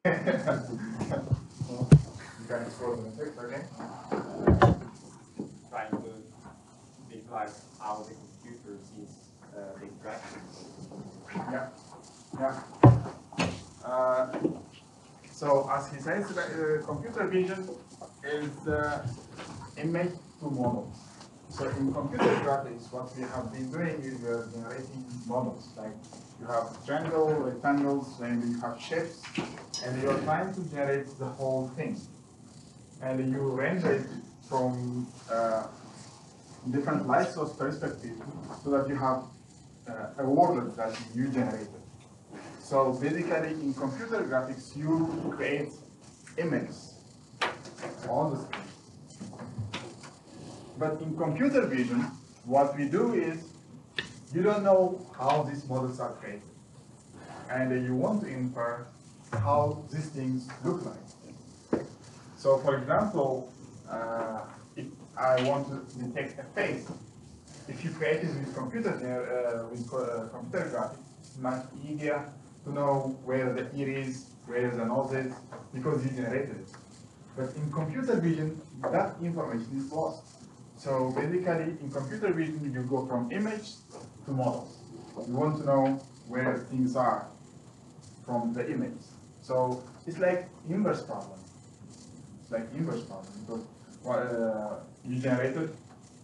You can explore the metrics, okay? Trying to visualize how the computer sees the interaction. Yeah, yeah. So as he says, computer vision is image to models. So in computer graphics, what we have been doing is we are generating models. Like you have triangle, rectangles, and you have shapes, and you are trying to generate the whole thing. And you render it from different light source perspective so that you have a world that you generated. So basically, in computer graphics, you create images on the screen. But in computer vision, what we do is, you don't know how these models are created. And you want to infer how these things look like. So for example, if I want to detect a face, if you create it with computer graphics, it's much easier to know where the ear is, where the nose is, because you generated it. But in computer vision, that information is lost. So basically, in computer vision, you go from image to models. You want to know where things are from the image. So it's like inverse problem. It's like inverse problem because you generated,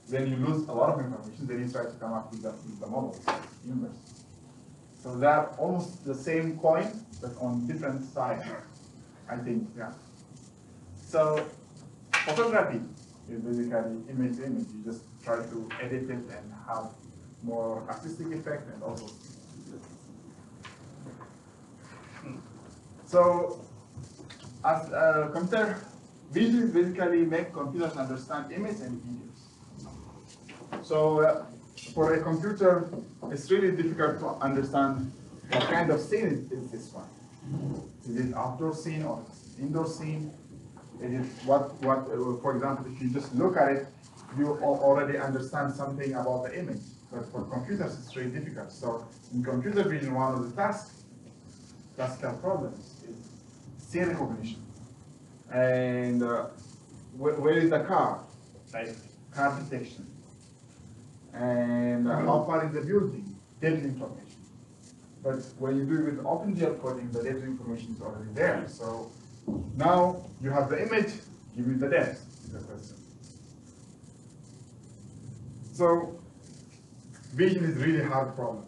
then you lose a lot of information, then you try to come up with the model, inverse. So they're almost the same coin, but on different sides, I think, yeah. So photography is basically image to image. You just try to edit it and have more artistic effect and also. So as computer vision basically make computers understand image and videos. So for a computer, it's really difficult to understand what kind of scene is this one. Is it outdoor scene or indoor scene? Is it for example, if you just look at it, you already understand something about the image. But for computers, it's really difficult. So in computer vision, one of the classical problems is scene recognition. And where is the car? Like car detection. And how far is the building? Data information. But when you do it with OpenGL coding, the data information is already there. So now you have the image, give me the depth, is the question. So vision is really hard problem.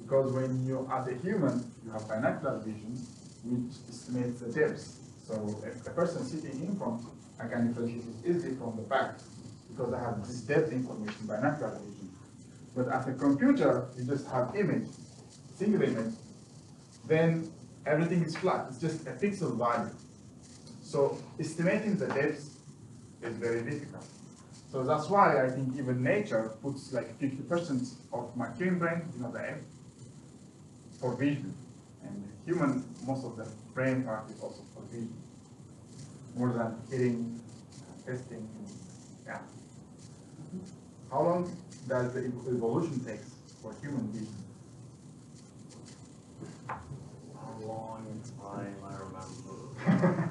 Because when you, as a human, you have binocular vision, which estimates the depth. So if a person sitting in front, I can differentiate it easily from the back, because I have this depth information, binocular vision. But as a computer, you just have image, single image, then everything is flat. It's just a pixel value. So estimating the depth is very difficult. So that's why I think even nature puts like 50% of my human brain, the M, for vision. And human, most of the brain part is also for vision. More than hearing, testing, yeah. How long does the evolution take for human vision? A long time, I remember.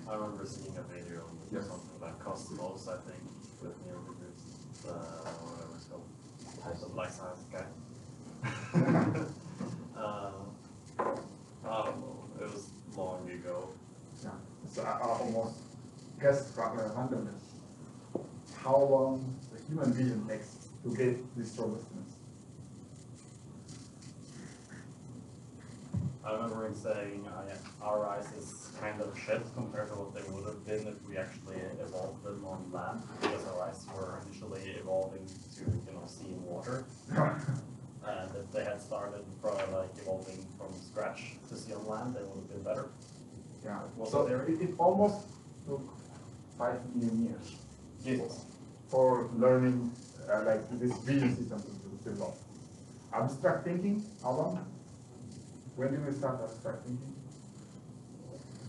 I remember seeing a video with something like Cosmos, I think, with neurovisions, whatever it's called, types of life science guy. I don't know, it was long ago. Yeah, so I almost guessed randomness. How long the human vision takes to get this robustness? I remember him saying our eyes is kind of shit compared to what they would have been if we actually evolved them on land, because our eyes were initially evolving to see in water. And if they had started evolving from scratch to see on land, they would have been better. Yeah. So it almost took 5 million years. Yes. For learning this vision system to develop. Abstract thinking, how long? When did we start abstract thinking?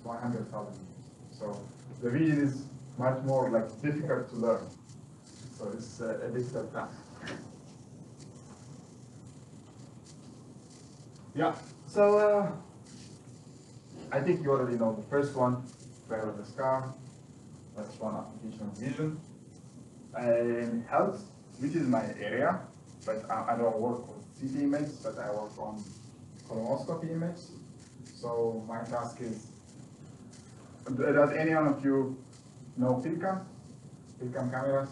100,000 years. So the vision is much more difficult to learn. So it's a difficult task. Yeah. So I think you already know the first one, driverless car. That's one application of vision. And health, which is my area, but I don't work with CT image, but I work on colonoscopy image. So my task is, does any one of you know PhilCam cameras?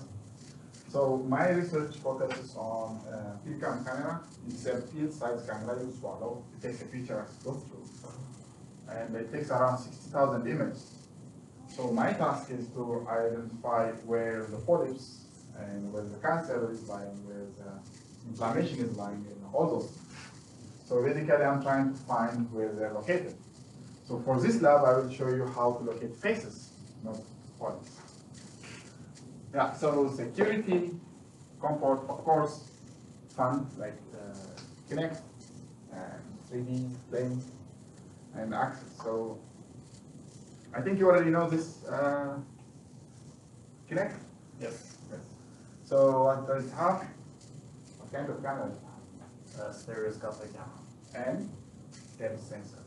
So my research focuses on PhilCam camera. It's a field-size camera you swallow. It takes a picture as it goes through. And it takes around 60,000 images. So my task is to identify where the polyps and where the cancer is lying, where the inflammation is lying, and all those things. So basically I'm trying to find where they're located. So for this lab, I will show you how to locate faces, not polyps. Yeah, so security, comfort, of course, fun, like Kinect, and 3D, playing, and access. So I think you already know this Kinect? Yes. Yes. So what does it have? What kind of camera does it have? Stereoscopic camera. And depth sensor.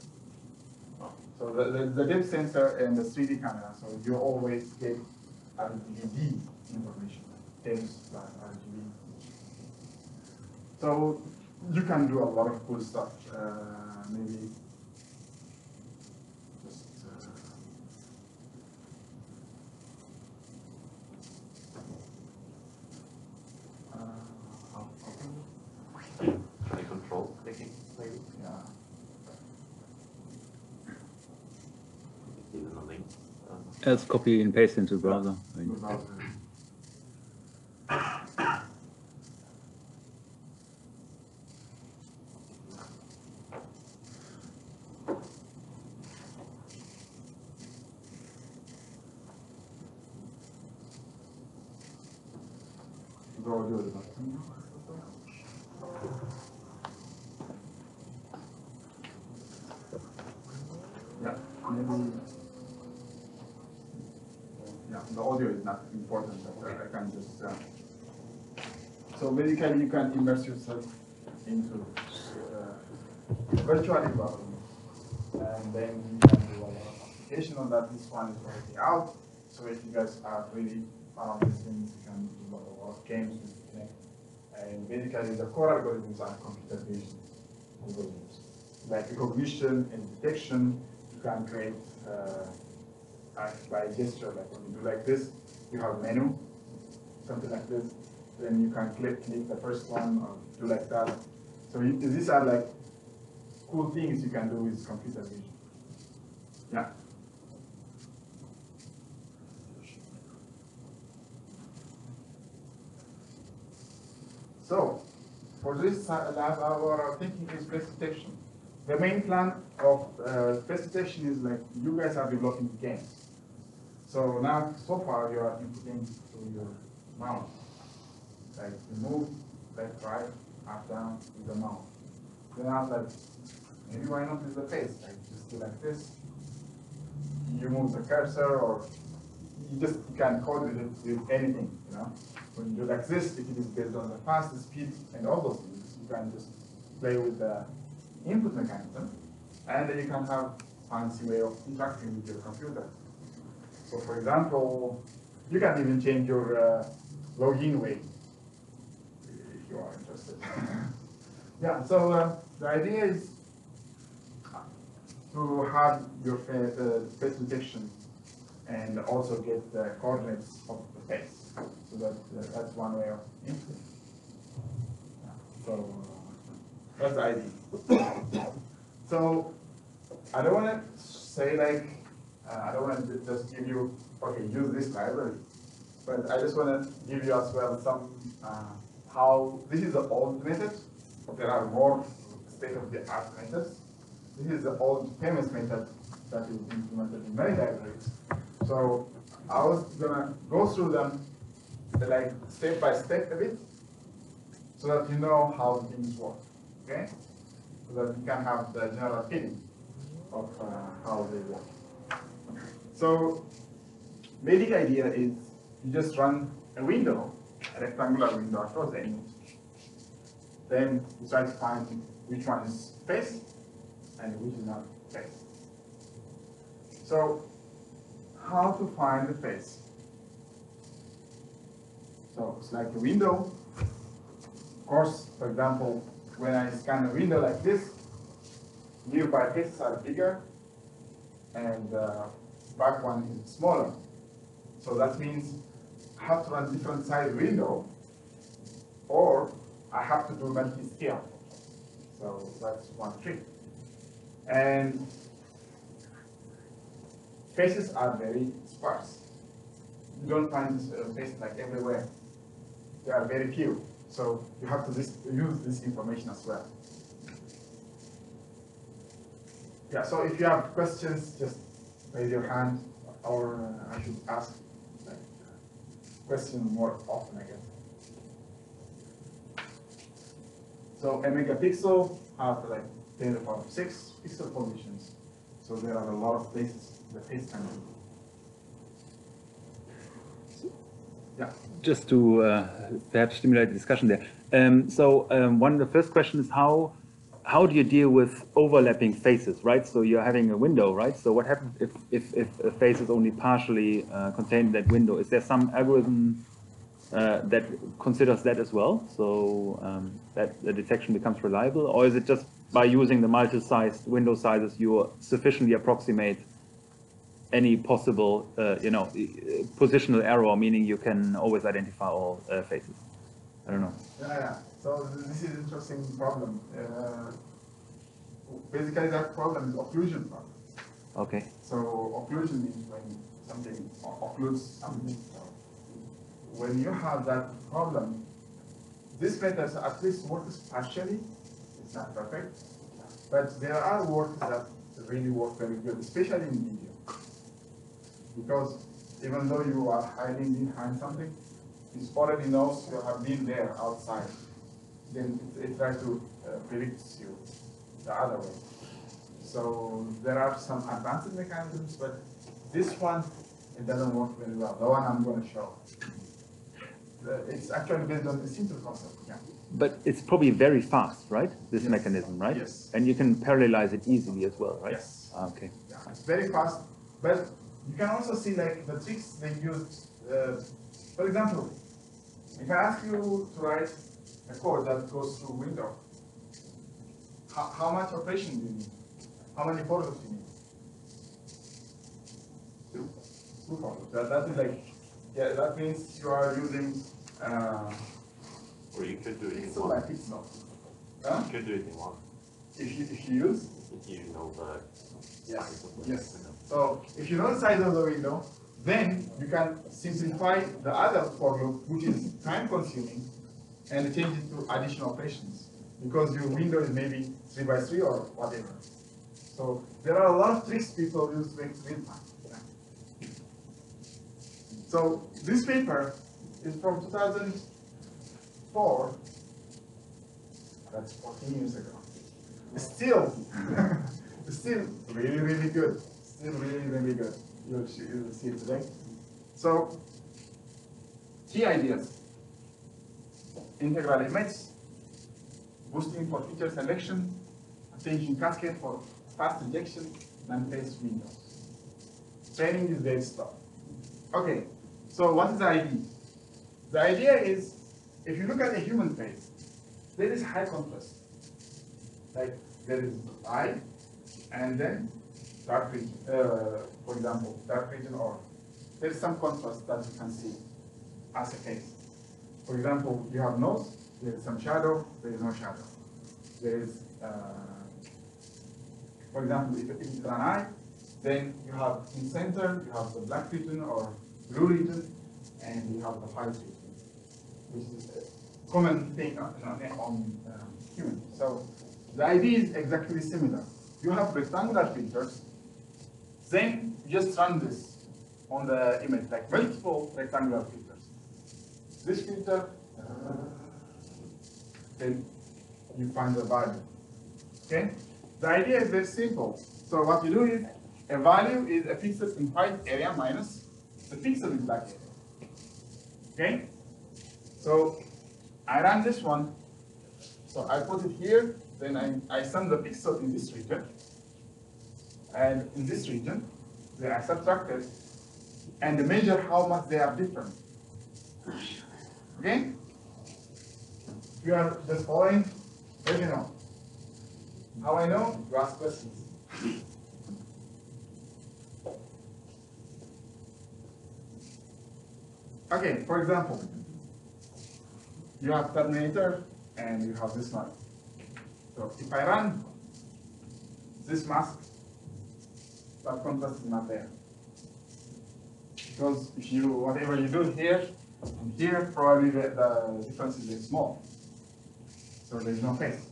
Oh. So the depth sensor and the 3D camera, so you always get RGB information, depth plus RGB. So you can do a lot of cool stuff. Maybe just Can I control clicking, maybe? yeah. Even a link. Else copy and paste into the browser. Yeah, maybe. Yeah, the audio is not important, but I can just. So basically, you can immerse yourself into virtual environment, and then you can do a lot of application on that. This one is already out, so if you guys are really around these things, you can do a lot of games with Kinect. And basically, the core algorithms are computer vision algorithms, like recognition and detection. You can create by gesture, like when you do like this, you have a menu, something like this. Then you can click the first one or do like that. So these are like cool things you can do with computer vision. Yeah. So for this lab, our thinking is face detection. The main plan of face detection is like you guys are developing games. So now, so far, you are inputting to your mouse. Like you move left, right, up, down with the mouse. Then I was like, maybe why not with the face? Like just do like this. You move the cursor, or you can code it with anything, you know. When you do like this, if it is based on the fast speed and all those things, you can just play with the input mechanism, and then you can have fancy way of interacting with your computer. So for example, you can even change your login way if you are interested. Yeah, so the idea is to have your face detection and also get the coordinates of the face. So that's one way of inputting. Yeah, so that's the idea. So I don't want to say like, I don't want to just give you, okay, use this library, but I just want to give you as well some, how, this is the old method. There are more state-of-the-art methods. This is the old famous method that is implemented in many libraries. So I was gonna go through them like step by step a bit, so that you know how things work, okay? So that you can have the general feeling of how they work. So basic idea is you just run a window, a rectangular window across the image. Then you try to find which one is face and which is not face. So, how to find the face? So it's like a window. Of course, for example, when I scan a window like this, nearby faces are bigger, and back one is smaller. So that means I have to run different size window, or I have to do multi-scale. So that's one trick. And faces are very sparse. You don't find this face like everywhere. There are very few. So you have to use this information as well. Yeah, so if you have questions, just raise your hand, or I should ask like question more often, I guess. So a megapixel have like 10 to the power of 6 pixel positions. So there are a lot of places the face can do. Yeah. Just to perhaps stimulate the discussion there. One of the first questions is how do you deal with overlapping faces, right? So you're having a window, right? So what happens if a face is only partially contained in that window? Is there some algorithm that considers that as well, so that the detection becomes reliable? Or is it just by using the multi-sized window sizes you sufficiently approximate any possible, positional error, meaning you can always identify all faces? I don't know. Yeah. So this is an interesting problem. Basically, that problem is occlusion problem. Okay. So occlusion means when something occludes something. So when you have that problem, this method at least works partially. It's not perfect, but there are works that really work very good, especially in video. Because even though you are hiding behind something, it already knows you have been there outside. Then it tries to predict you the other way. So there are some advanced mechanisms, but this one, it doesn't work very well. The one I'm going to show. It's actually based on a simple concept. Yeah. But it's probably very fast, right? This Yes. mechanism, right? Yes. And you can parallelize it easily as well, right? Yes. Okay. Yeah, it's very fast, but you can also see like the tricks they use. For example, if I ask you to write a code that goes through window, how much operation do you need? How many photos do you need? Two photos. That is like, yeah, that means you are using. Or you could do it in Pixel one. by pixel. Huh? You could do it in one. If you use. If you know the size of the Yes. window. So if you know the size of the window, then you can simplify the other for loop, which is time consuming, and change it to additional operations. Because your window is maybe 3 by 3 or whatever. So there are a lot of tricks people use to make real time. So this paper is from 2004. That's 14 years ago. Still really, really good. Still really, really good. You'll see it today. So, key ideas. Integral image, boosting for feature selection, attention cascade for fast rejection, and face windows. Training is very slow. Okay, so what is the idea? The idea is, if you look at a human face, there is high contrast. Like there is eye, and then dark region. For example, dark region, or there is some contrast that you can see as a face. For example, you have nose, there is some shadow, there is no shadow. There is, for example, if it's an eye, then you have in center, you have the black region or blue region, and you have the white region, which is a common thing on human. So the idea is exactly similar. You have rectangular filters, then you just run this on the image, like multiple rectangular filters. This filter, then you find the value. Okay? The idea is very simple. So what you do is, a value is a pixel in white area minus the pixel in black area. Okay? So I ran this one. So I put it here, then I send the pixel in this region. And in this region, they are subtracted, and measure how much they are different. Okay? If you are just following, let me know. How I know? You ask questions. Okay, for example, you have terminator and you have this one. So if I run this mask, that contrast is not there. Because if you, whatever you do here and here, probably the difference is very small. So there is no phase.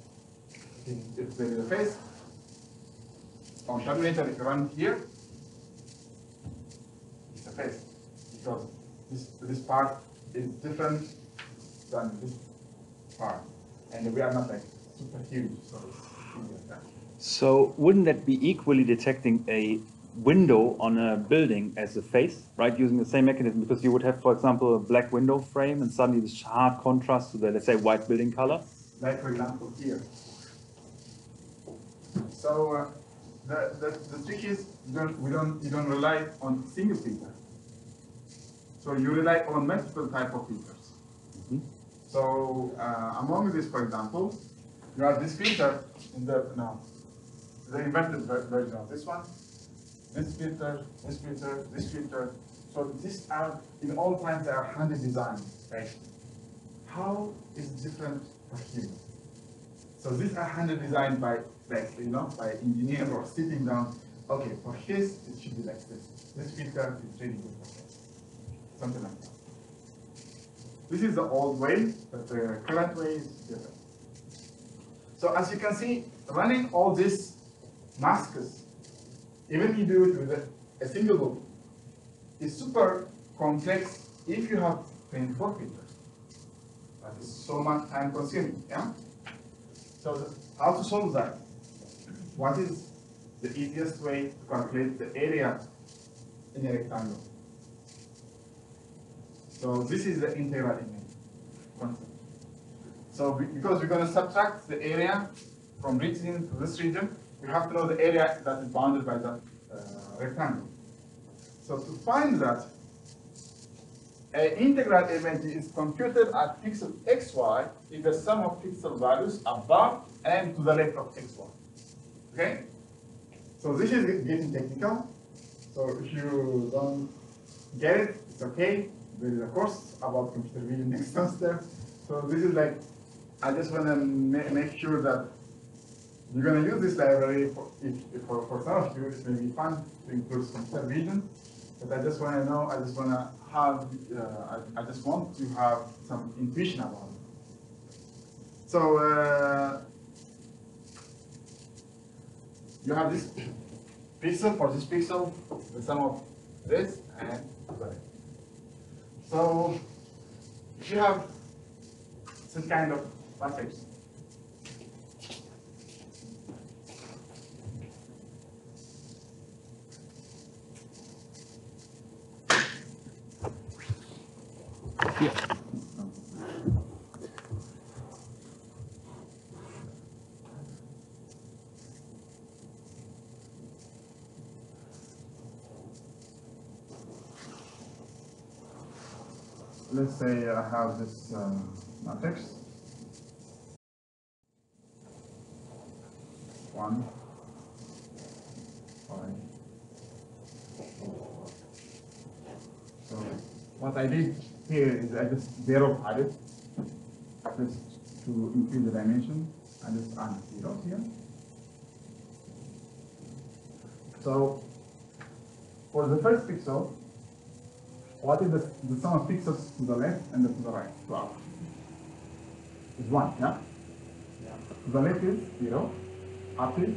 If there is a phase, on terminator, if you run here, it's a phase. Because this part is different than this part. And we are not like super huge, so it's like that. So wouldn't that be equally detecting a window on a building as a face, right? Using the same mechanism, because you would have, for example, a black window frame and suddenly this hard contrast to the, let's say, white building color. Like for example here. So the trick is you don't rely on single filter. So you rely on multiple type of filters. Mm-hmm. So among this, for example, you have this filter in the inverted version of this one. This filter, this filter, this filter. So these are in all times they are handy designed, right? How is it different for human? So these are handy designed by by engineer or sitting down. Okay, for his it should be like this. This filter is really good for this. Something like that. This is the old way, but the current way is different. So as you can see, running all these masks, even you do it with a single loop, is super complex if you have 24 filters. That is so much time consuming, yeah? So how to solve that? What is the easiest way to calculate the area in a rectangle? So this is the integral image concept. So because we're going to subtract the area from region to this region, we have to know the area that is bounded by the rectangle. So to find that, an integral image is computed at pixel xy if the sum of pixel values above and to the left of xy. Okay? So this is getting technical. So if you don't get it, it's okay. There is a course about computer vision next semester. So this is like, I just want to make sure that you're going to use this library. For some of you, it may be fun to include computer vision. But I just want to know, I just want to have, I just want to have some intuition about it. So you have this pixel, for this pixel, the sum of this and that. So if you have some kind of matrix, let's say I have this matrix. 1, 5, 4. So what I did here is I just zeroed it just to increase the dimension. I just add zeros here. So for the first pixel, what is the sum of pixels to the left and to the right? 12. Is 1, yeah? Yeah. To the left is 0, up is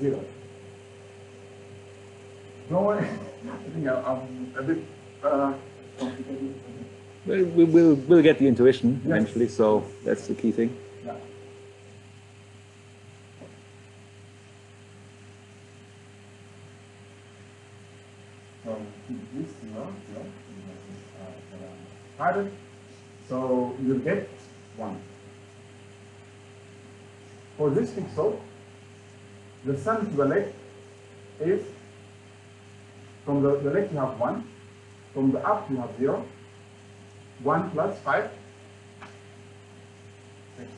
0. No way. I think I'm a bit complicated. Well, we'll get the intuition Yes. eventually, so that's the key thing. Yeah. So this 0, 0, so you get 1. For this pixel, the sum to the left is From the left you have 1. From the up you have 0. 1 plus 5. 6.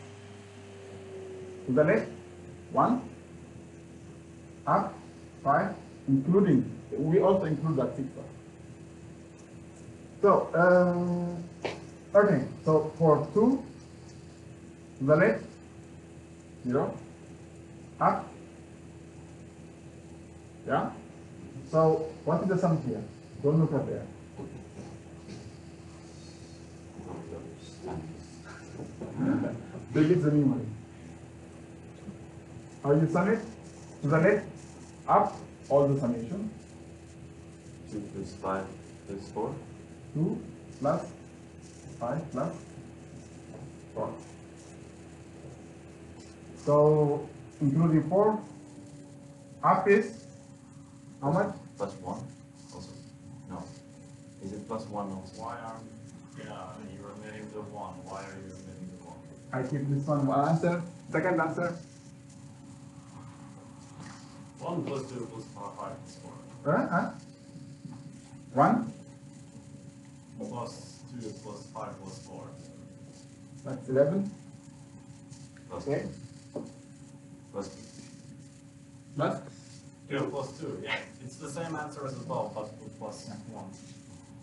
To the left 1. Up 5, including, we also include that 6. So, okay, so for 2, to the left 0. Up. Yeah? So, what is the sum here? Don't look at there. Delete the memory. How you sum it? To the left, up, all the summation. 2 plus 5 plus 4. 2 plus 5 plus 4. So, including 4, up is how much? Plus 1 also. No. Is it plus 1 also? Why are you're omitting the 1? Why are you omitting the 1? I keep this one answer. Second answer. 1 plus 2 plus 5 plus 4. 1 Plus 2 plus 5 plus 4. that's 11. Plus Okay. 2. Plus 2. Plus 2 plus 2, yeah. It's the same answer as above, but with plus 1.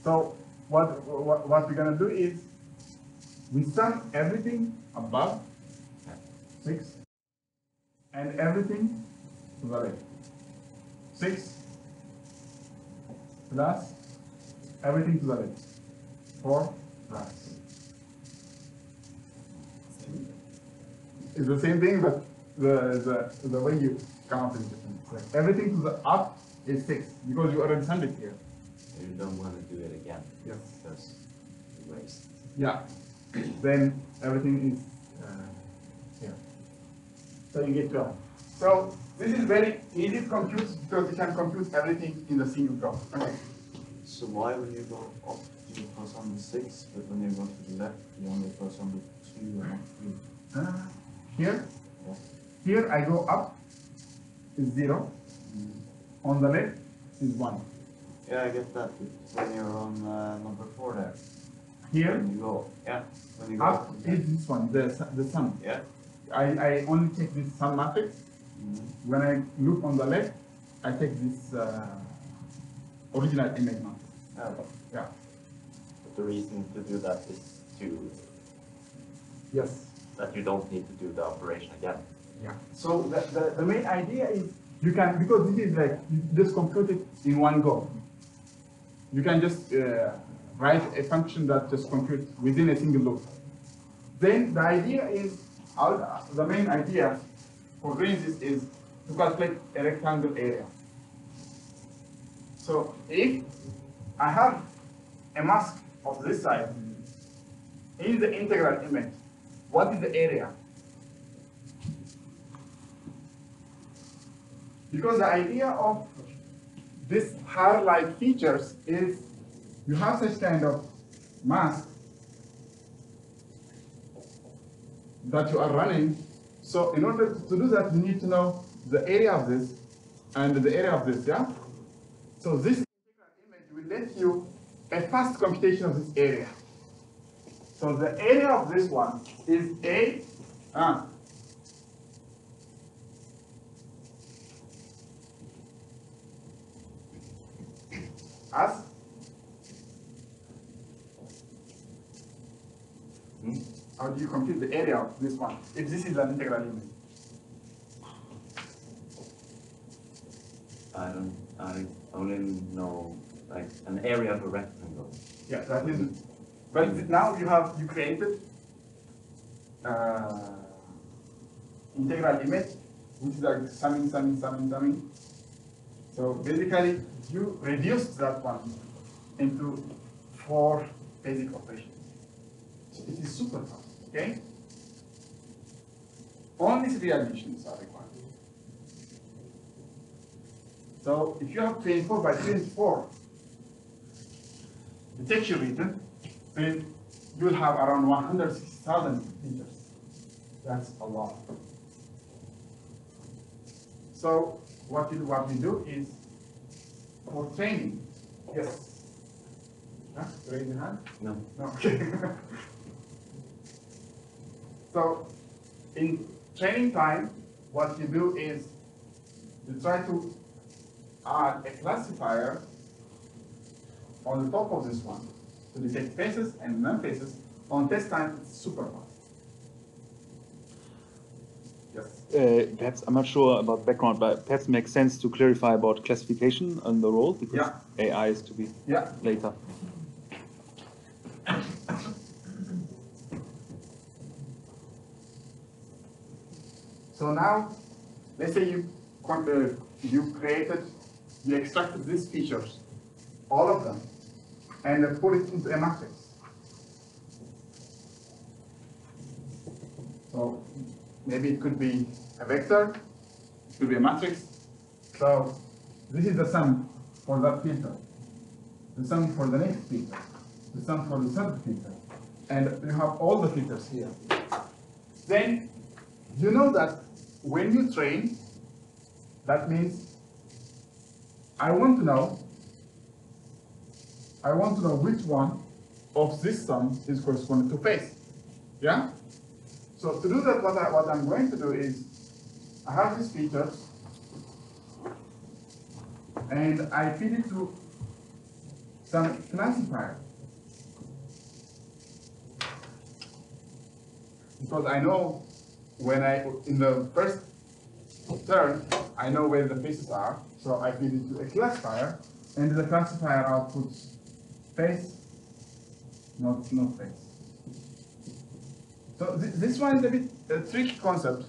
So what we're gonna do is we sum everything above 6 and everything to the left. 6 plus everything to the left. 4 plus. It's the same thing, but the way you count is different. Like everything to the up is 6 because you already summed it here. You don't want to do it again. Yes. Because you waste. Yeah. Then everything is here. So you get 12. So this is very easy to compute because you can compute everything in the single drop. Okay. So why when you go up, you plus on the 6, but when you go to the left, you only plus on the 2 and not 3? Here, Yeah. here I go up is 0. On the left is 1. Yeah, I get that. But when you're on number 4 there. Here, When you go, yeah. When you go up is this one, the sum. Yeah. I only take this sum matrix. When I look on the left, I take this original image matrix. Yeah. But the reason to do that is to Yes. that you don't need to do the operation again. Yeah. So the main idea is you can, because this is like you just compute it in one go. You can just write a function that just computes within a single loop. Then the idea is, the main idea for doing this is to calculate a rectangle area. So if I have a mask of this size in the integral image, what is the area? Because the idea of this hair-like features is you have such kind of mask that you are running. So in order to do that, you need to know the area of this and the area of this, yeah? So this integral image will let you a fast computation of this area. So the area of this one is A, as how do you compute the area of this one if this is an integral image? I only know like an area of a rectangle. Yeah, that is. But now you created integral image, which is like summing. So basically, you reduced that one into 4 basic operations. So it is super fast, okay? Only 3 additions are required. So if you have 24 by 24 detection region, then you will have around 160,000 features. That's a lot. So what we do is for training, yes. Huh? Raise your hand? No. No. Okay. So, in training time, what you do is you try to add a classifier on the top of this one to detect faces and non-faces. On test time, it's super fast. Yes. Perhaps, I'm not sure about background, but perhaps it makes sense to clarify about classification and the role, because Yeah. AI is to be later. So now, let's say you extracted these features, all of them, and put it into a matrix. So maybe it could be a vector, it could be a matrix. So this is the sum for that filter, the sum for the next filter, the sum for the third filter, and you have all the filters here. Then you know that when you train, that means I want to know which one of this sum is corresponding to face. Yeah? So to do that, what I'm going to do is I have these features and I feed it to some classifier. Because I know in the first turn, I know where the faces are, so I feed it to a classifier, and the classifier outputs face, not face. So this one is a bit a tricky concept,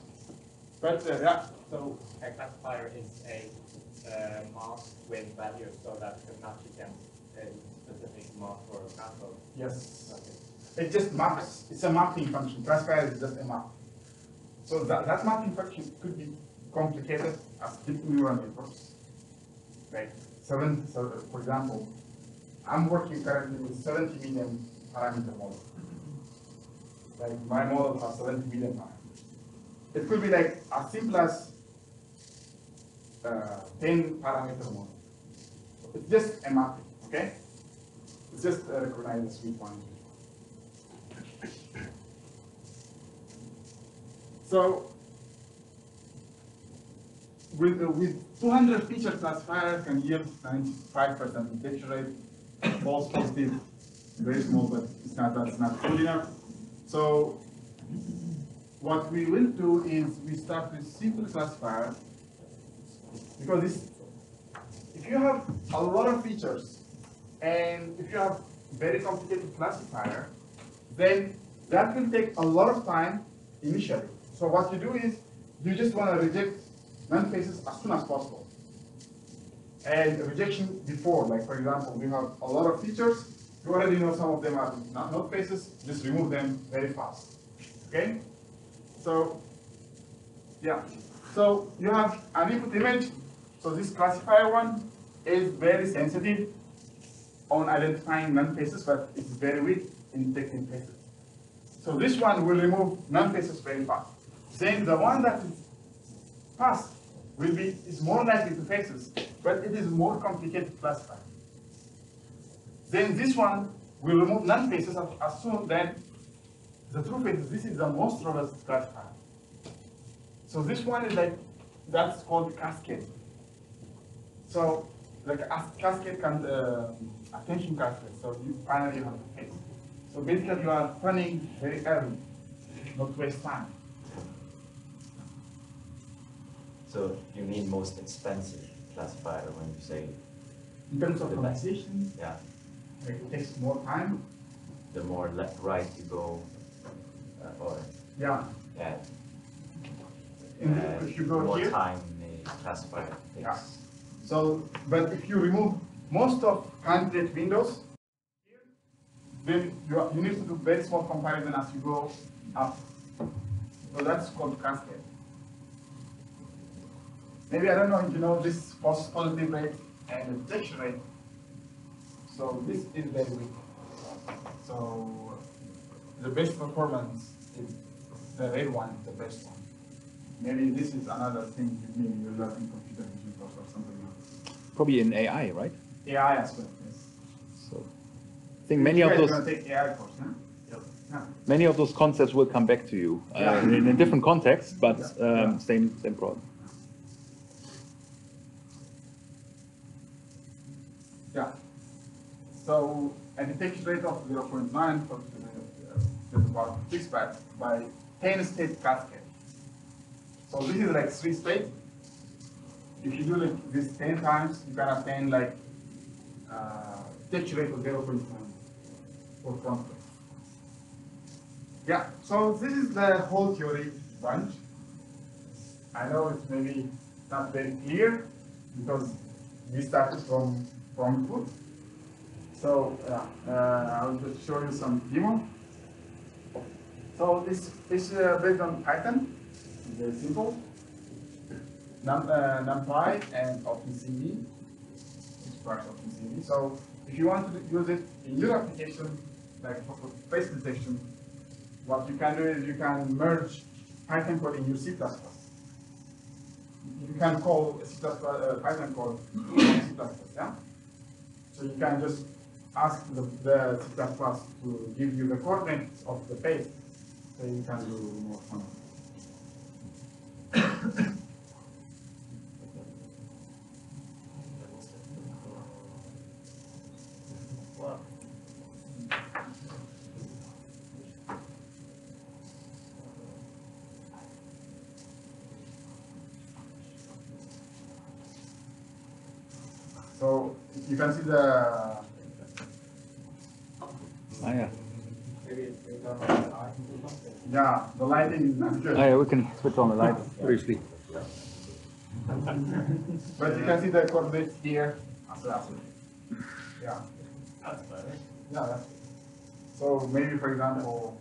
but yeah. So a classifier is a mask with values so that you can match against a specific mask or sample. Yes. Okay. It just maps. It's a mapping function. Classifier is just a map. So that mapping function could be complicated as deep neural networks. Like so for example, I'm working currently with 70 million parameter model. Like my model has 70 million parameters. It could be like as simple as 10 parameter model. It's just a mapping, okay? It's just recognize the sweet one. So with 200 feature classifier can yield 95% detection rate, false positive, very small, but that's not good enough. So what we will do is we start with simple classifier, because if you have a lot of features and if you have very complicated classifier, then that will take a lot of time initially. So what you do is you just want to reject non-faces as soon as possible. And rejection before, like for example, we have a lot of features, you already know some of them are not faces, just remove them very fast. Okay? So, yeah. So you have an input image. So this classifier one is very sensitive on identifying non-faces, but it's very weak in detecting faces. So this one will remove non-faces very fast. Then the one that is fast is more likely to faces, but it is more complicated classifier. Then this one will remove non-faces as soon then the true faces. This is the most robust classifier. So this one is like, that's called cascade. So like cascade can attention cascade. So finally you have the face. So basically you are running very early, not waste time. So you mean most expensive classifier when you say in terms of the best? compensation, Yeah. like it takes more time. The more left right you go, or Yeah. yeah, If you go more here, time the classifier takes. Yeah. So, but if you remove most of candidate windows, then you need to do very small comparison as you go up. So that's called cascade. Maybe I don't know if you know this false positive rate and the detection rate. So this is very weak. So the best performance is the red one is the best one. Maybe this is another thing maybe you learn in computer vision or something else. probably in AI, right? AI as well, yes. So I think many of You guys those. are gonna take AI course, huh? Yep. Yeah. Many of those concepts will come back to you Yeah. in a different context, but Yeah. same problem. Yeah. So a detection rate of 0.9 for the about 6 by 10 state cascade. So this is like 3 states. If you do like this 10 times, you can obtain like detection rate of 0.9 for conflict. Yeah, so this is the whole theory bunch. I know it's maybe not very clear because we started from input. So I'll just show you some demo. So this is based on Python. It's very simple. NumPy and OpenCV. Express OpenCV. So if you want to use it in your application, like for face detection, what you can do is you can merge Python code in your C++. You can call C++, Python code in C++, yeah? So you can just ask the C++ to give you the coordinates of the face, so you can do more fun. So you can see the Yeah. yeah, the lighting is not good. Yeah, we can switch on the light briefly. But you can see the coordinates here as well. Yeah. That's better. Yeah, that's it. So maybe, for example,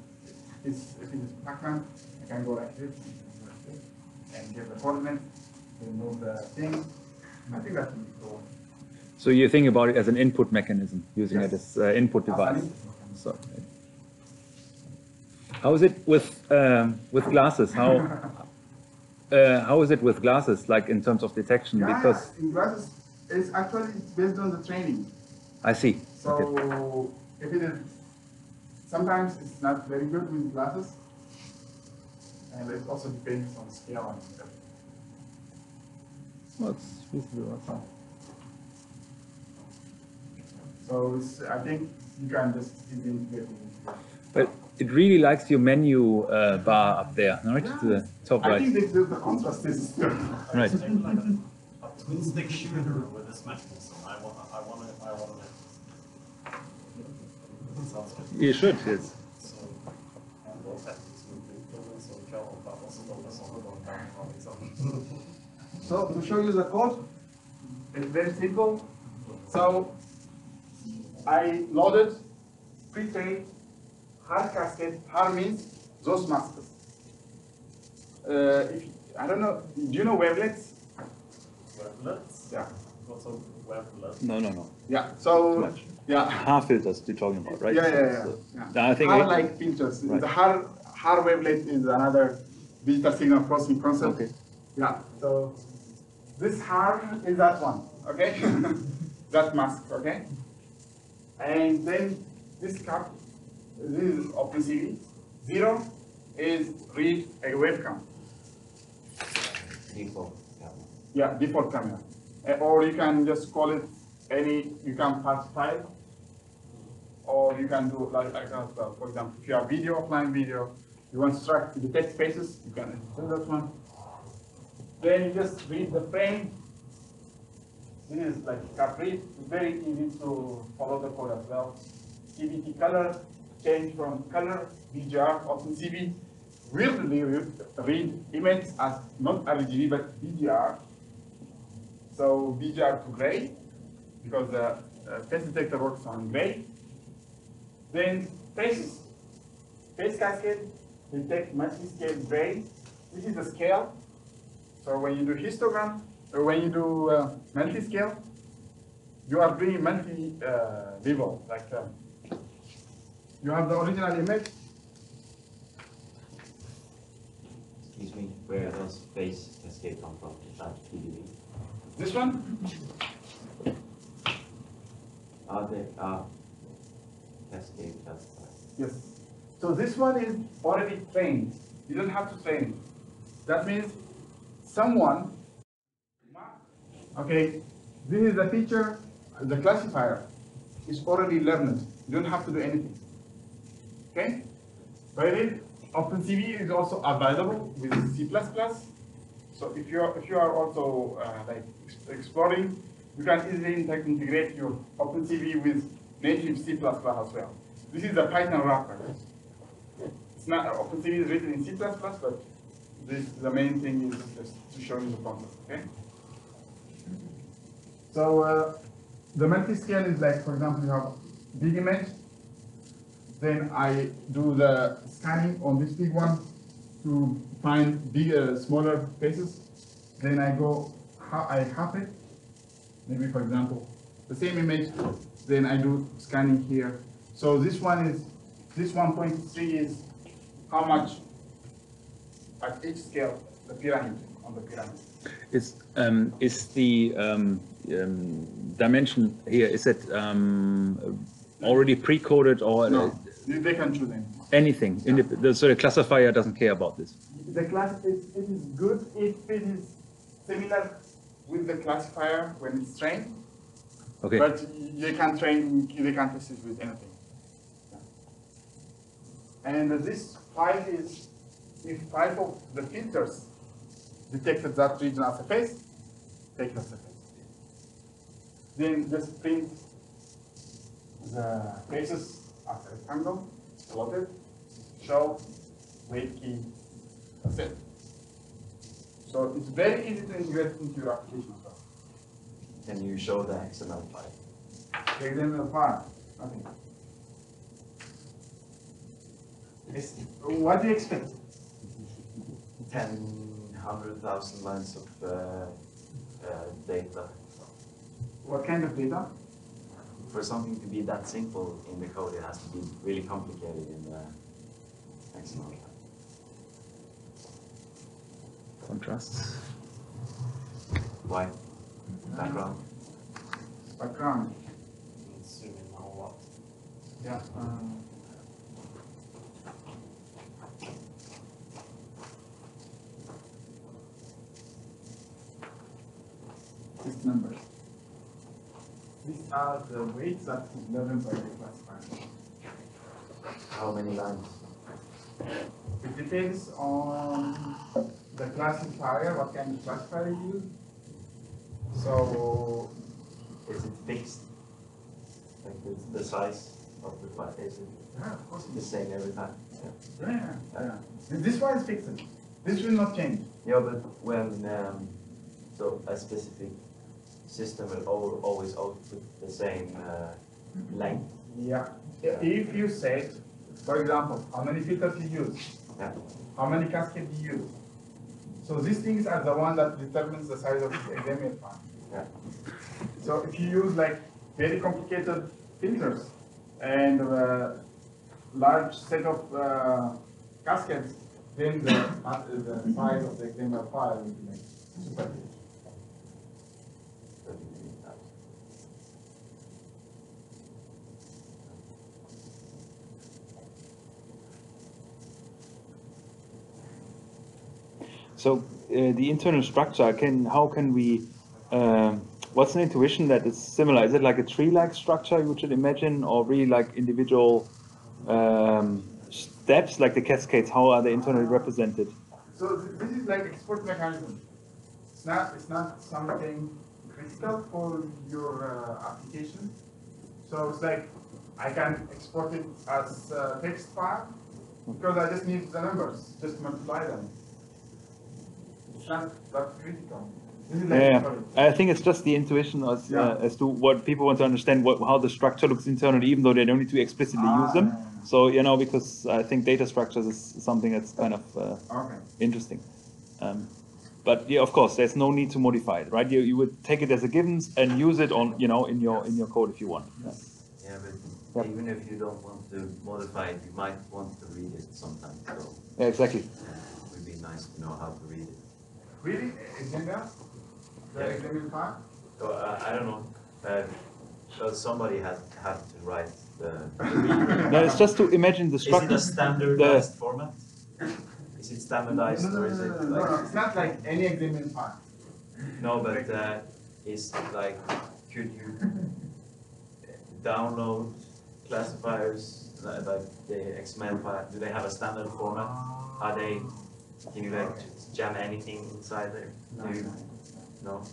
if it is Pac-Man, I can go like this and give the coordinates, remove the thing. I think that would be cool. So you think about it as an input mechanism, using Yes. it as input As an device. input mechanism. So, how is it with glasses? How is it with glasses, like in terms of detection? Yeah, Because in glasses, it's actually based on the training. I see. So Okay. if it is, sometimes it's not very good with glasses, and it also depends on scale and stuff. Well, it's reasonable, that's fine. So it's, I think you can just easily integrate it. But it really likes your menu bar up there, right? Yeah. To the top I right. think the contrast is good. Right. It's like a twin stick shooter with this mechanism. I want it. Sounds good. You should, yes. So, and those tactics would be equivalent, so travel, but also focus on going down on something. So to show you the code, it's very simple. So I loaded pre-trained hard cascade. Hard means those masks. I don't know, do you know wavelets? Wavelets? Yeah. What's a wavelet? No. Yeah. Too So much. yeah. Half filters you're talking about, right? Yeah. I think hard like filters. Right. The hard wavelet is another digital signal processing concept. Okay. Yeah. So this hard is that one. Okay. That mask. Okay. And then this cap, this is OpenCV. 0 is read a webcam. Default camera. Yeah, default camera. Or you can just call it any, you can pass file, or you can do like as well. For example, if you have video, offline video, you want to detect faces, you can do that one. Then you just read the frame. This is like cap read. It's very easy to follow the code as well. CBT color, change from color, BGR, OpenCV. Weirdly read image as not RGB but BGR. So BGR to gray, because the face detector works on gray. Then faces. Face cascade, detect multi-scale gray. This is the scale. So when you do histogram, or when you do multi-scale, you are doing multi-level. Like you have the original image. Excuse me, where does face cascade come from? Is that PDB? This one? Are they cascade classified? Yes. So this one is already trained. You don't have to train it. That means someone, okay, this is the feature, the classifier is already learned. You don't have to do anything. Okay? But OpenCV is also available with C++. So if you are also like exploring, you can easily integrate your OpenCV with native C++ as well. This is a Python wrapper. It's not OpenCV is written in C++, but the main thing is just to show you the concept. Okay. So the multi-scale is like, for example, you have big image. Then I do the scanning on this big one to find bigger, smaller faces. Then I go, I half it. Maybe, for example, the same image. Then I do scanning here. So this one is, this 1.3 is how much at each scale the pyramid on the pyramid. Is the dimension here, is it already pre-coded or? No, they can choose anything. Anything. So the classifier doesn't care about this. The class, it is good if it is similar with the classifier when it's trained. Okay. But you can train, they can test it with anything. And this 5 is, if 5 of the filters detected that region as a face, take it as a face. Then just print the faces as a rectangle, plotted, show, weight key, that's it. So it's very easy to integrate into your application as well. Can you show the XML file? The XML file, okay. What do you expect? 100,000 lines of data. What kind of data? For something to be that simple in the code, it has to be really complicated in the XML file. Contrasts. Why? Background. Background. Let's zoom in now a lot. Yeah. These numbers. These are the weights that is learned by the classifier. How many lines? It depends on the classifier, what kind of classifier you use. So, Is it fixed? Like the size of the file, is it yeah, of course. the same every time? Yeah. This one is fixed. This will not change. Yeah, but when so a specific system will always output the same length. Yeah. If you said, for example, how many filters you use, Yeah. how many cascades you use. So these things are the one that determines the size of the XML file. Yeah. So if you use like very complicated filters and a large set of cascades, then the size of the XML file will be like super huge. So the internal structure, how can we, what's an intuition that is similar? Is it like a tree-like structure you should imagine, or really like individual steps, like the cascades? How are they internally represented? So this is like export mechanism. It's not something critical for your application. So it's like I can export it as a text file because I just need the numbers, just multiply them. It's not that critical. This is like Yeah, I think it's just the intuition as to what people want to understand, how the structure looks internally, even though they don't need to explicitly use them. So, you know, because I think data structures is something that's kind of interesting. But yeah, of course, there's no need to modify it, right? You would take it as a given and use it on, you know, in your code if you want. Yeah, but even if you don't want to modify it, you might want to read it sometimes. So Yeah, exactly. it would be nice to know how to read it. Really? XML? The XML file? So I don't know. Well, somebody had to write the. No, it's just to imagine the Is it structure. a standardized format? Is it standardized or is it like? No, it's not like any XML file. No, but is it like, could you download classifiers like the XML file? Do they have a standard format? Are they? Can you like jam anything inside there? No.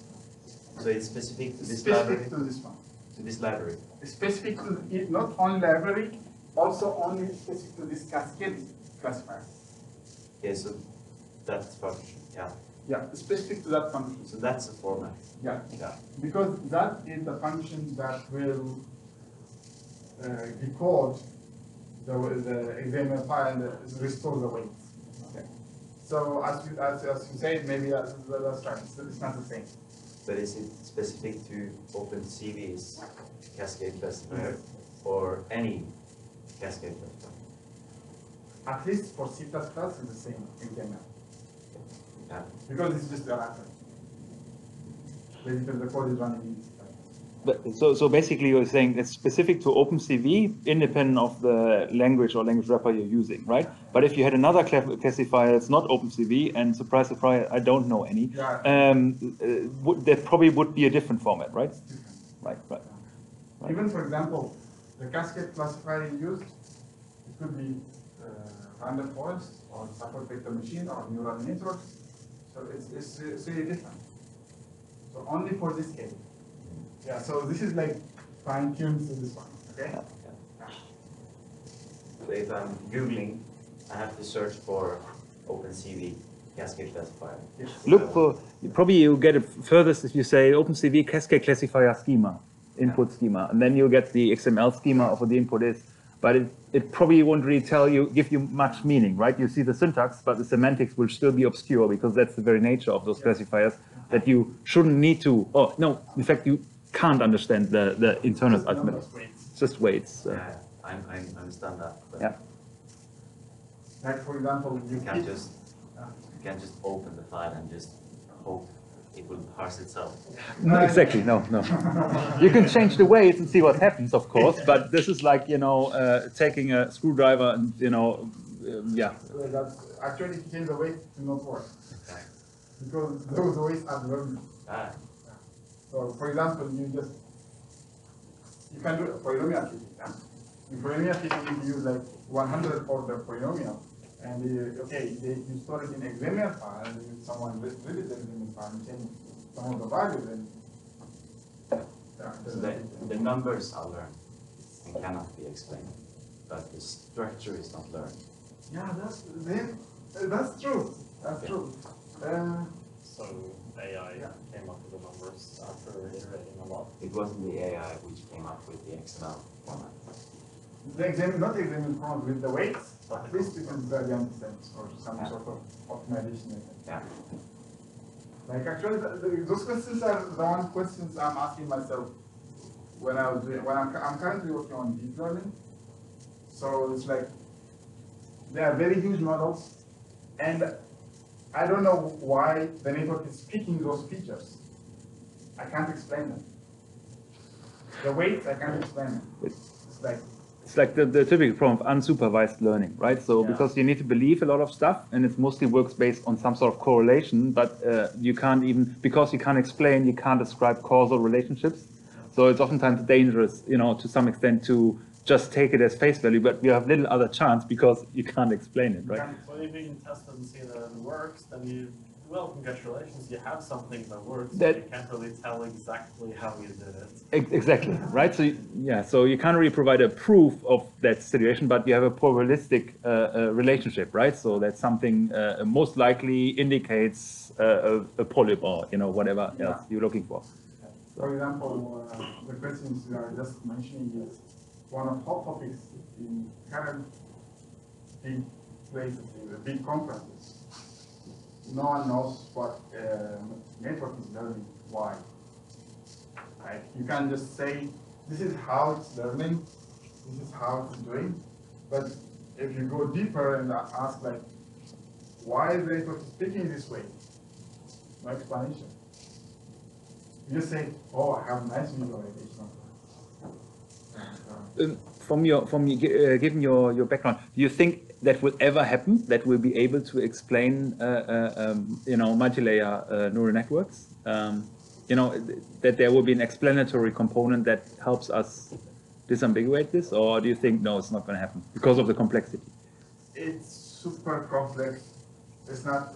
So it's specific to this library. Specific to this one. To this library. Specific to it, not only library, also only specific to this cascade classifier. Okay, so that's function. Yeah. Yeah, specific to that function. So that's the format. Yeah, Yeah. because that is the function that will decode the XML file and restore the weight. Okay. So as you said, maybe that's right. It's not the same. But is it specific to OpenCV's cascade classifier or any cascade classifier? At least for C++, it's the same XML. Yeah. Because it's just a wrapper. Basically, the code is running in. But, so basically you're saying it's specific to OpenCV, independent of the language or language wrapper you're using, right? But if you had another classifier that's not OpenCV, and surprise, surprise, I don't know any, that probably would be a different format, right? Right. Even for example, the cascade classifier you used, it could be random forest or support vector machine or neural network. So it's really different. So only for this case. Yeah, so this is like fine-tuned to this one, okay? Yeah. So if I'm Googling, I have to search for OpenCV cascade classifier. Yes. Look for, probably you get it furthest if you say OpenCV cascade classifier schema, input schema, and then you get the XML schema of what the input is. But it probably won't really give you much meaning, right? You see the syntax, but the semantics will still be obscure because that's the very nature of those classifiers that you shouldn't need to, oh, no, in fact, you can't understand the internal argument. Just weights. Yeah, I understand that. But yeah. Like for example, you can't just open the file and just hope it will parse itself. No, exactly. No. You can change the weights and see what happens, of course. But this is like taking a screwdriver and yeah. So that's actually if you change the weight, it will not work. Okay. Because those weights are learned. Ah. So, for example, you can do a polynomial treating. Yeah? In polynomial treating, you use like 100 for the polynomial, and you store it in XML file, and if someone reads the XML file and change some of the values, then so the numbers are learned and cannot be explained, but the structure is not learned. Yeah, that's true. That's true. So AI came up with the numbers after iterating a lot. It wasn't the AI which came up with the XML format. The XML, not the XML format with the weights, at least you can gradient descent or some sort of optimization method. Yeah. Like actually, those questions are the one questions I'm asking myself when I'm currently working on deep learning. So it's like they are very huge models, and I don't know why the network is picking those features. I can't explain them. The weights, I can't explain them. It's like the typical problem of unsupervised learning, right? So because you need to believe a lot of stuff, and it mostly works based on some sort of correlation, but you can't even, because you can't explain, you can't describe causal relationships. So it's oftentimes dangerous, to some extent, to just take it as face value, but you have little other chance because you can't explain it, right? Well, if you can test it and see that it works, then congratulations, you have something that works. That, you can't really tell exactly how you did it. Exactly, right? So you can't really provide a proof of that situation, but you have a probabilistic relationship, right? So that something most likely indicates a polyp or whatever else you're looking for. For example, the questions you are just mentioning is one of hot topics in current big places, in the big conferences. No one knows what network is learning, why. Right? You can just say, this is how it's learning, this is how it's doing, but if you go deeper and ask like, why the network is speaking this way? No explanation. You just say, oh, I have nice visualization of that. Given your background, do you think that will ever happen? That we'll be able to explain, multi-layer neural networks? That there will be an explanatory component that helps us disambiguate this, or do you think no, it's not going to happen because of the complexity? It's super complex. It's not.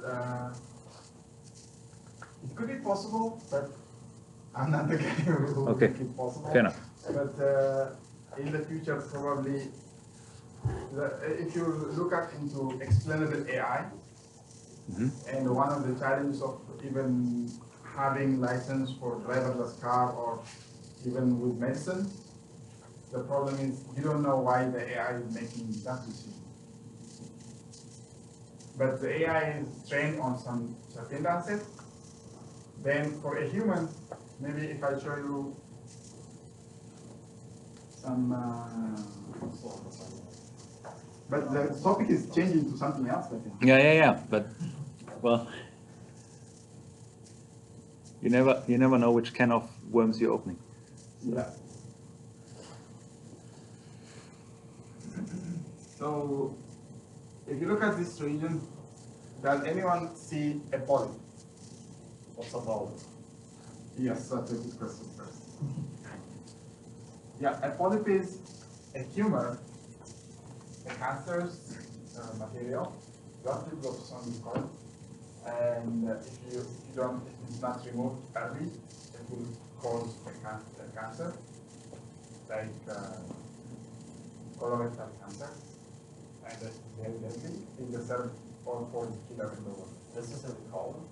It could be possible, but I'm not the guy who will make it possible. Fair enough. But in the future, probably, if you look into explainable AI, and one of the challenges of even having license for driverless car or even with medicine, the problem is you don't know why the AI is making that decision. But the AI is trained on some certain dataset. Then for a human, maybe if I show you some, but the topic is changing to something else, I think. Yeah. But well, you never know which can of worms you're opening. Yeah. So, if you look at this region, does anyone see a polyp? What's a polyp? Yes, that's a good question first. Yeah, a polyp is a tumor, a cancerous material, that develops on the colon, and if it's not removed early, it will cause a cancer, like colorectal cancer, and it's very deadly. It's the third or fourth killer in the world. This is in the colon?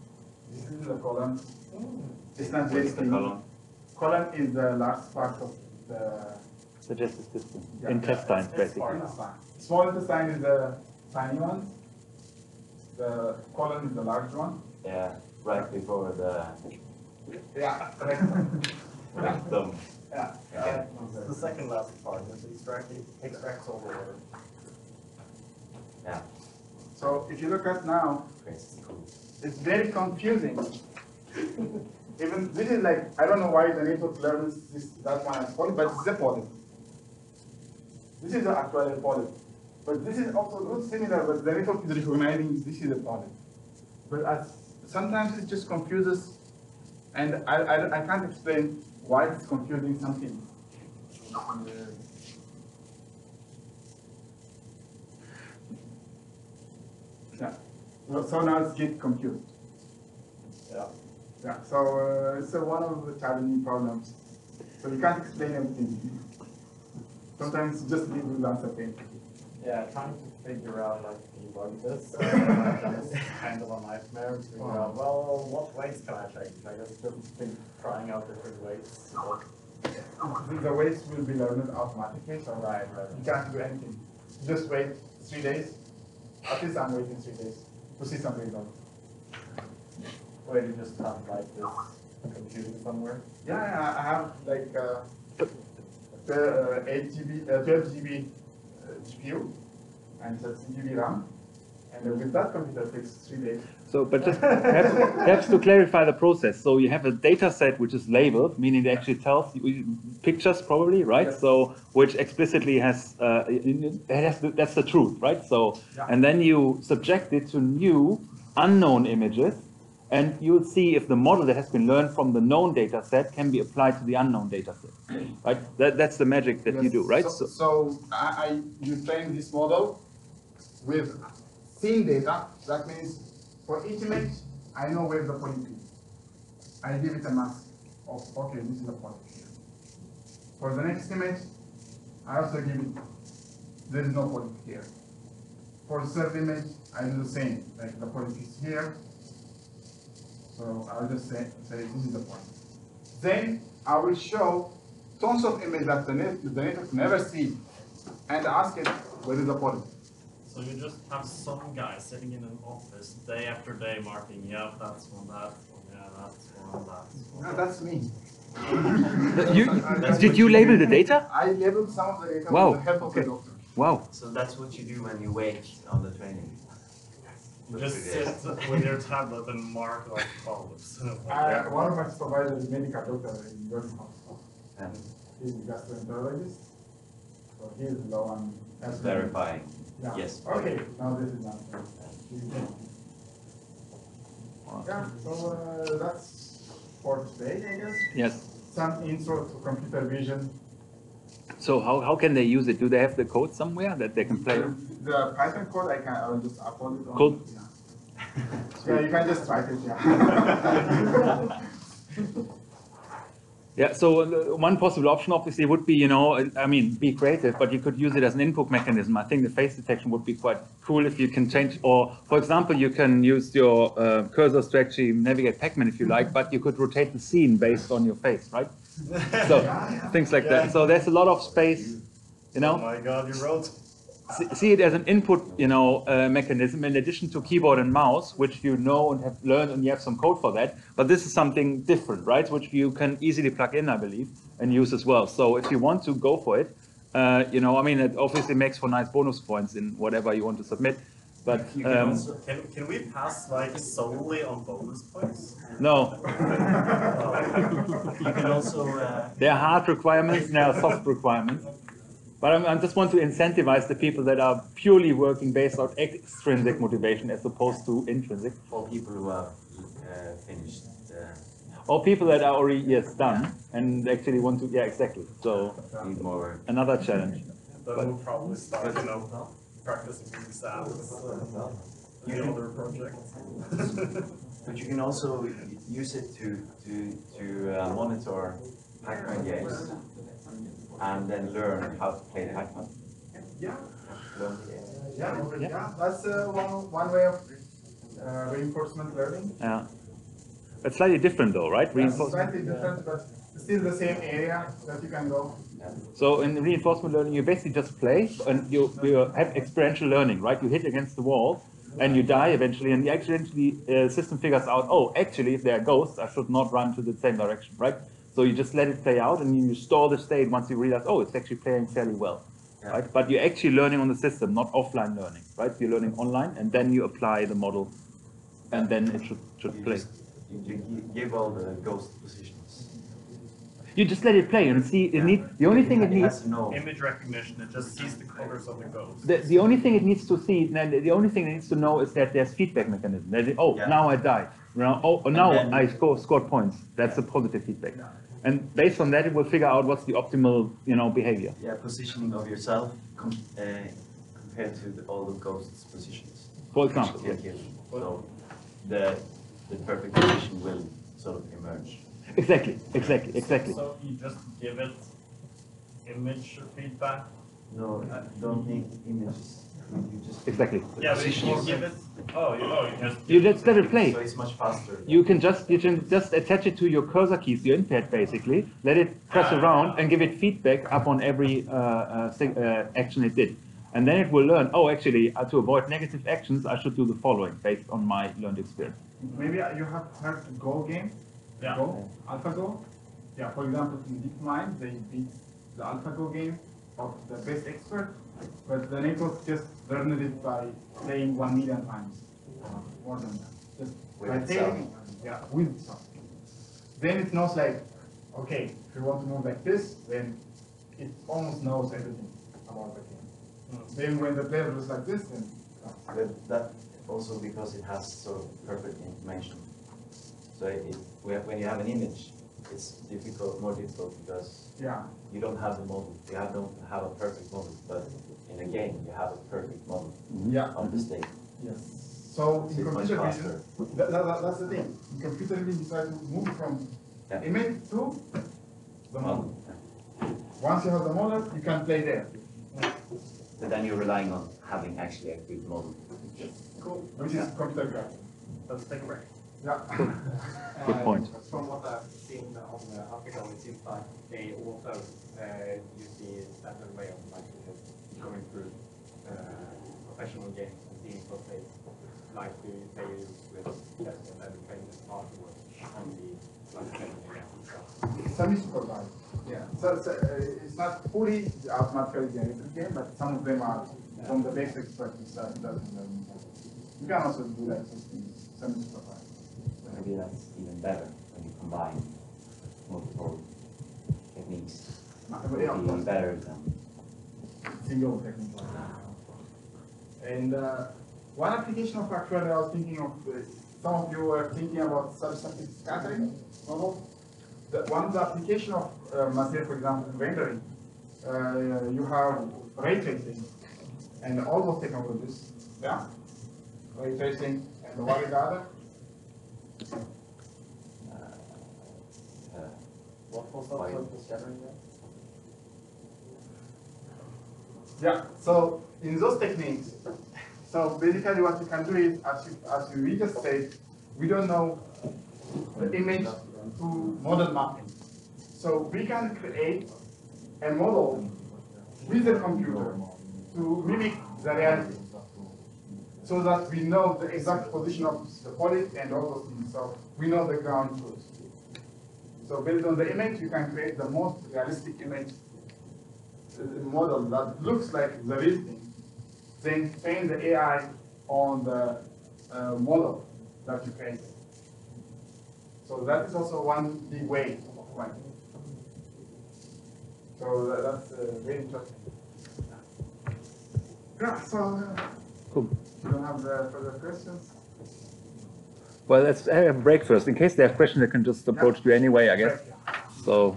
This is the colon. It's not very thin. Colon is the last part of the digestive system. Yeah, Intestines, basically. Intestine. Small intestine is the tiny one. The colon is the large one. Yeah, right before the Yeah, correct. rectum. Yeah. The second last part is extracts all the water. Yeah. So if you look at now, it's very confusing. Even this is like, I don't know why the network learns that one as polyp, but it's a polyp. This is actually a polyp. But this is also not similar, but the network is recognizing this is a polyp. But sometimes it just confuses, and I can't explain why it's confusing something. Yeah. So now it's get confused. Yeah. Yeah. So it's one of the challenging problems. So you can't explain everything. Sometimes you just leave with uncertainty. Yeah, trying to figure out like debug this is kind of a nightmare to figure out, well, what weights can I change? I just think trying out different weights. The weights will be learned automatically, so Right. you can't do anything. Just wait 3 days. At least I'm waiting 3 days to see some results. Or you just have like this computing somewhere? Yeah, I have like 8 GB, 12 GB GPU and 16 GB RAM. And with that computer it takes 3 days. So, but just perhaps to clarify the process. So you have a data set which is labeled, meaning it actually tells you pictures probably, right? Yes. So which explicitly has, that's the truth, right? So, Yeah. and then you subject it to new unknown images, and you'll see if the model that has been learned from the known data set can be applied to the unknown data set, right? That's the magic that you do, right? So you train this model with seen data. That means for each image, I know where the polyp is. I give it a mask of, okay, this is a polyp here. For the next image, I also give it, there is no polyp here. For the third image, I do the same, like the polyp is here. So I'll just say this is the point. Then I will show tons of images that the network never see and ask it where is the polyp. So you just have some guy sitting in an office day after day marking, yeah, that's one, yeah, that's one, that's one. No, that's me. Did you label the data? I labeled some of the data Wow. with the help of the doctor. Wow. So that's what you do when you wait on the training. You just sit with your tablet and mark like polyps. One of my supervisors is a medical doctor in York Hospital. And He's a gastroenterologist. here is low and that's Verifying. Yeah. Yes. Okay, now this is not. Yeah, so that's for today, I guess. Yes. Some intro to computer vision. So how can they use it? Do they have the code somewhere that they can play? The Python code, I will just upload it on. Cool. Yeah. Yeah, you can just write it, yeah. Yeah, so one possible option obviously would be, you know, I mean, be creative, but you could use it as an input mechanism. I think the face detection would be quite cool if you can change, or for example, you can use your cursor to actually navigate Pac-Man if you like, but you could rotate the scene based on your face, right? So things like that. So there's a lot of space, you know. Oh my God, you wrote. See it as an input, you know, mechanism in addition to keyboard and mouse, which you know and have learned, and you have some code for that. But this is something different, right? Which you can easily plug in, I believe, and use as well. So if you want to go for it, you know, I mean, it obviously makes for nice bonus points in whatever you want to submit. But Can we pass like solely on bonus points? no, You can also there are hard requirements and there are soft requirements. But I just want to incentivize the people that are purely working based on extrinsic motivation as opposed to intrinsic. for people who have finished. Or people that are already, yes, done and actually want to, yeah, exactly. So Need more. another challenge. Then we'll probably start, you know, practicing exams, the other projects. But you can also use it to monitor Pac-Man games and then learn how to play Pac-Man. Yeah. Learn the game. Yeah, that's one way of reinforcement learning. Yeah. It's slightly different though, right? It's slightly different, but still the same area that you can go. So in reinforcement learning, you basically just play and you have experiential learning, right? You hit against the wall and you die eventually, and the system figures out, oh, actually, if there are ghosts, I should not run to the same direction, right? So you just let it play out, and you store the state once you realize, oh, it's actually playing fairly well, right? But you're actually learning on the system, not offline learning, right? You're learning online, and then you apply the model, and then it should play. You give all the ghost positions. You just let it play and see. The only thing it needs. Image recognition, it just sees the colors of the ghost. The only thing it needs to see, the only thing it needs to know is that there's feedback mechanism. That now I died. Now I scored points. That's a positive feedback. And based on that, it will figure out what's the optimal, you know, behavior. Yeah, positioning of yourself compared to all the ghosts' positions. For example, yes. So the perfect position will sort of emerge. Exactly. So you just give it image feedback? No, you don't need images. You just Exactly. Yeah, but you give it. You just let it play. So it's much faster. You can just attach it to your cursor keys, your input basically. Let it press around and give it feedback upon every action it did, and then it will learn. Oh, actually, to avoid negative actions, I should do the following based on my learned experience. Maybe you have heard the Go game. Yeah. Go, AlphaGo. Yeah, for example, in DeepMind, they beat the AlphaGo game of the best expert, but the network just learned it by playing 1 million times, more than that. Just With by itself. playing, yeah, with itself. Then it knows like, okay, if you want to move like this, then it almost knows everything about the game. Then when the player does like this, then But that also because it has sort of perfect information. So when you have an image, it's more difficult because you don't have the model. You don't have a perfect model, but in a game you have a perfect model of the state. Yes. So in It's much computer faster. vision, that's the thing. In computer vision, you try to move from image to the model. Once you have the model, you can play there. But then you're relying on having actually a good model. Cool. Which is computer graphics. Let's take a break. Yeah. Good point. From what I've seen on the article, it seems like they also use the standard way of like going through professional games and seeing what they like to play with chess and then playing this afterwards on the like training games and stuff. Semi-supervised. Yeah. So it's not fully automatically generated game, but some of them are from the basics practice that doesn't learn. You can also do that semi-supervised. Maybe that's even better when you combine multiple techniques. It would be better than single technique like that. And one application of actually I was thinking of, some of you were thinking about subsurface scattering model. One of the application of material, for example, rendering, you have ray tracing and all those technologies, yeah? Ray tracing and what is the other? What was that surface scattering there? Yeah, so in those techniques, so basically what you can do is, as we just said, we don't know the image to model mapping. So we can create a model with the computer to mimic the reality, so that we know the exact position of the polyp and all those things. So we know the ground truth. So based on the image, you can create the most realistic image model that looks like the real thing. Then train the AI on the model that you created. So that is also one big way of quantum. So that's very interesting. Yeah, so Cool. you don't have further questions? Well, let's have a break first. In case they have questions, they can just approach you anyway, I guess. Right, yeah. So.